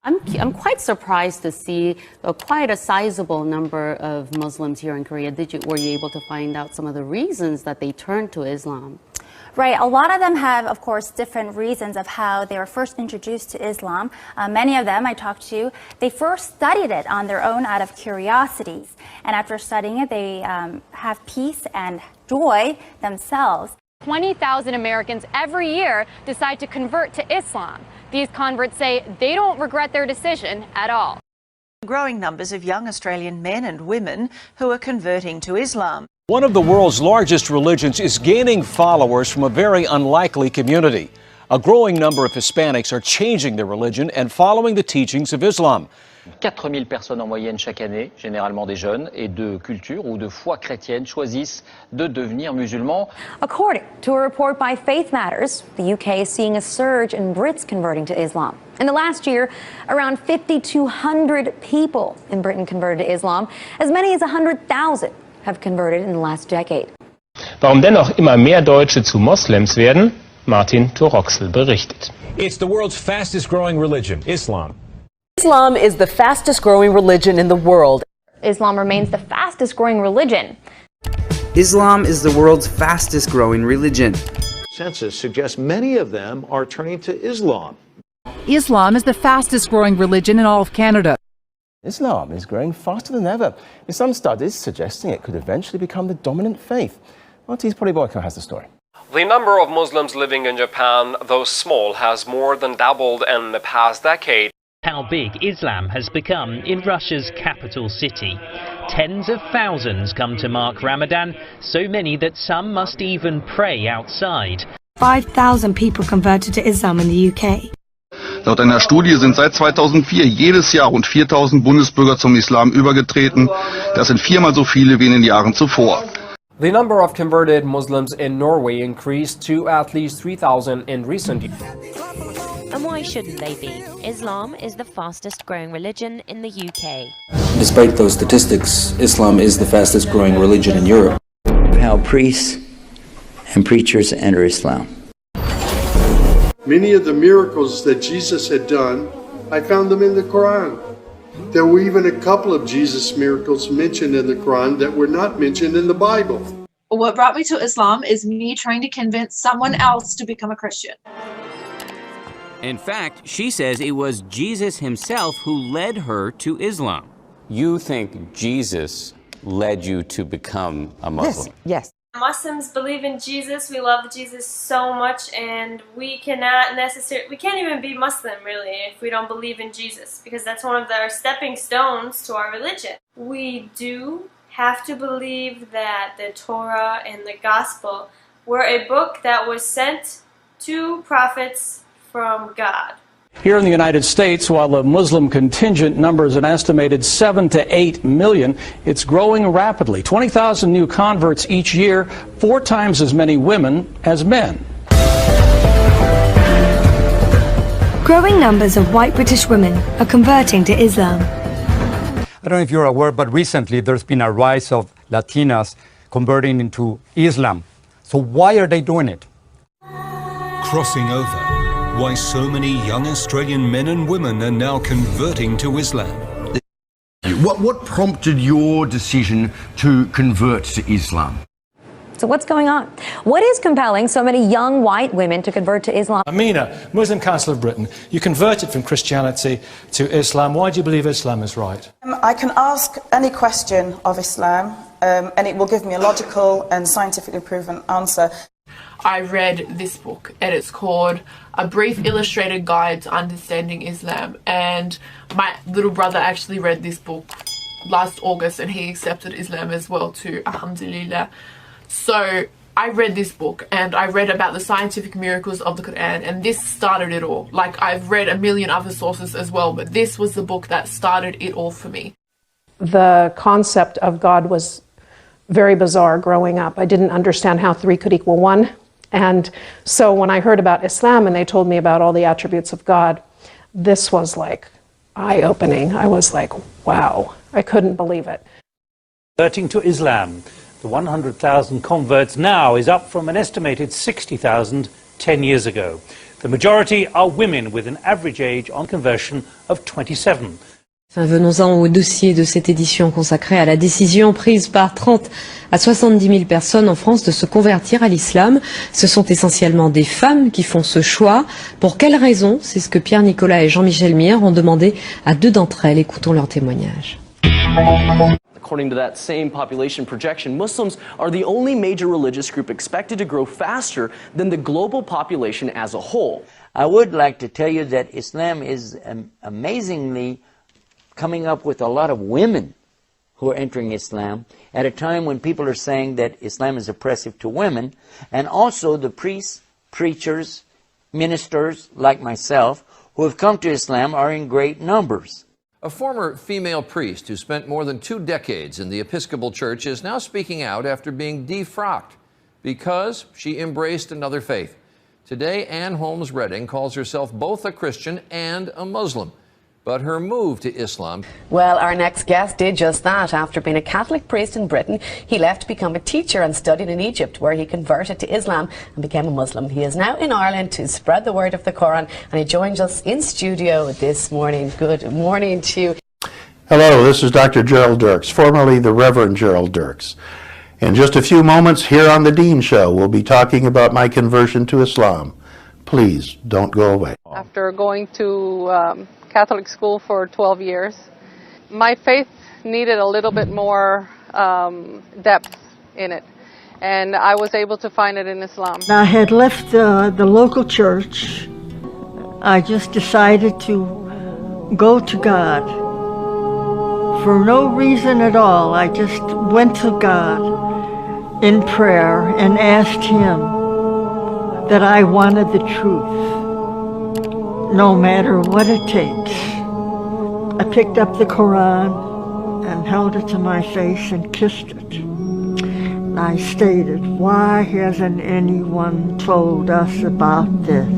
I'm quite surprised to see quite a sizable number of Muslims here in Korea. Were you able to find out some of the reasons that they turned to Islam? Right. A lot of them have, of course, different reasons of how they were first introduced to Islam. Many of them I talked to, they first studied it on their own out of curiosities. And after studying it, they have peace and joy themselves. 20,000 Americans every year decide to convert to Islam. These converts say they don't regret their decision at all. Growing numbers of young Australian men and women who are converting to Islam. One of the world's largest religions is gaining followers from a very unlikely community. A growing number of Hispanics are changing their religion and following the teachings of Islam. 4000 personnes en moyenne chaque année, généralement des jeunes et de culture ou de foi chrétienne, choisissent de devenir musulmans. According to a report by Faith Matters, the UK is seeing a surge in Brits converting to Islam. In the last year, around 5,200 people in Britain converted to Islam. As many as 100,000 have converted in the last decade. Warum dennoch immer mehr Deutsche zu Moslems werden? Martin Toroxel berichtet. It's the world's fastest growing religion, Islam. Islam is the fastest growing religion in the world. Islam remains the fastest growing religion. Islam is the world's fastest growing religion. Census suggests many of them are turning to Islam. Islam is the fastest growing religion in all of Canada. Islam is growing faster than ever, with some studies suggesting it could eventually become the dominant faith. Marty's Polyboyko has the story. The number of Muslims living in Japan, though small, has more than doubled in the past decade. How big Islam has become in Russia's capital city. Tens of thousands come to mark Ramadan, so many that some must even pray outside. 5,000 people converted to Islam in the UK. Laut einer Studie sind seit 2004 jedes Jahr rund 4.000 Bundesbürger zum Islam übergetreten. Das sind viermal so viele wie in den Jahren zuvor. The number of converted Muslims in Norway increased to at least 3,000 in recent years. And why shouldn't they be? Islam is the fastest growing religion in the UK. Despite those statistics, Islam is the fastest growing religion in Europe. How priests and preachers enter Islam. Many of the miracles that Jesus had done, I found them in the Quran. There were even a couple of Jesus miracles mentioned in the Quran that were not mentioned in the Bible. What brought me to Islam is me trying to convince someone else to become a Christian. In fact, she says it was Jesus himself who led her to Islam. You think Jesus led you to become a Muslim? Yes. Muslims believe in Jesus. We love Jesus so much, and we can't even be Muslim really if we don't believe in Jesus, because that's one of our stepping stones to our religion. We do have to believe that the Torah and the Gospel were a book that was sent to prophets from God. Here in the United States, while the Muslim contingent numbers an estimated 7 to 8 million, it's growing rapidly. 20,000 new converts each year, 4 times as many women as men. Growing numbers of white British women are converting to Islam. I don't know if you're aware, but recently there's been a rise of Latinas converting into Islam. So why are they doing it? Crossing over. Why so many young Australian men and women are now converting to Islam. What prompted your decision to convert to Islam? So what's going on? What is compelling so many young white women to convert to Islam? Amina, Muslim Council of Britain, you converted from Christianity to Islam. Why do you believe Islam is right? I can ask any question of Islam and it will give me a logical and scientifically proven answer. I read this book, and it's called A Brief Illustrated Guide to Understanding Islam, and my little brother actually read this book last August, and he accepted Islam as well too, alhamdulillah. So I read this book, and I read about the scientific miracles of the Qur'an, and this started it all. Like, I've read a million other sources as well, but this was the book that started it all for me. The concept of God was very bizarre growing up. I didn't understand how 3 could equal 1. And so when I heard about Islam and they told me about all the attributes of God, this was like eye-opening. I was like, wow, I couldn't believe it. Converting to Islam, the 100,000 converts now is up from an estimated 60,000 10 years ago. The majority are women with an average age on conversion of 27. Enfin, venons-en au dossier de cette édition consacrée à la décision prise par 30 à 70 000 personnes en France de se convertir à l'islam. Ce sont essentiellement des femmes qui font ce choix. Pour quelles raisons? C'est ce que Pierre Nicolas et Jean-Michel Mier ont demandé à 2 d'entre elles. Écoutons leur témoignage. According to that same population projection, Muslims are the only major religious group expected to grow faster than the global population as a whole. I would like to tell you that Islam is amazingly coming up with a lot of women who are entering Islam at a time when people are saying that Islam is oppressive to women, and also the priests, preachers, ministers like myself who have come to Islam are in great numbers. A former female priest who spent more than 2 decades in the Episcopal Church is now speaking out after being defrocked because she embraced another faith. Today, Ann Holmes Redding calls herself both a Christian and a Muslim. But her move to Islam... Well, our next guest did just that. After being a Catholic priest in Britain, he left to become a teacher and studied in Egypt, where he converted to Islam and became a Muslim. He is now in Ireland to spread the word of the Quran, and he joins us in studio this morning. Good morning to you. Hello, this is Dr. Gerald Dirks, formerly the Reverend Gerald Dirks. In just a few moments here on The Dean Show, we'll be talking about my conversion to Islam. Please don't go away. After going to Catholic school for 12 years, my faith needed a little bit more depth in it, and I was able to find it in Islam. I had left the local church. I just decided to go to God for no reason at all. I just went to God in prayer and asked Him that I wanted the truth, no matter what it takes. I picked up the Quran and held it to my face and kissed it. And I stated, why hasn't anyone told us about this?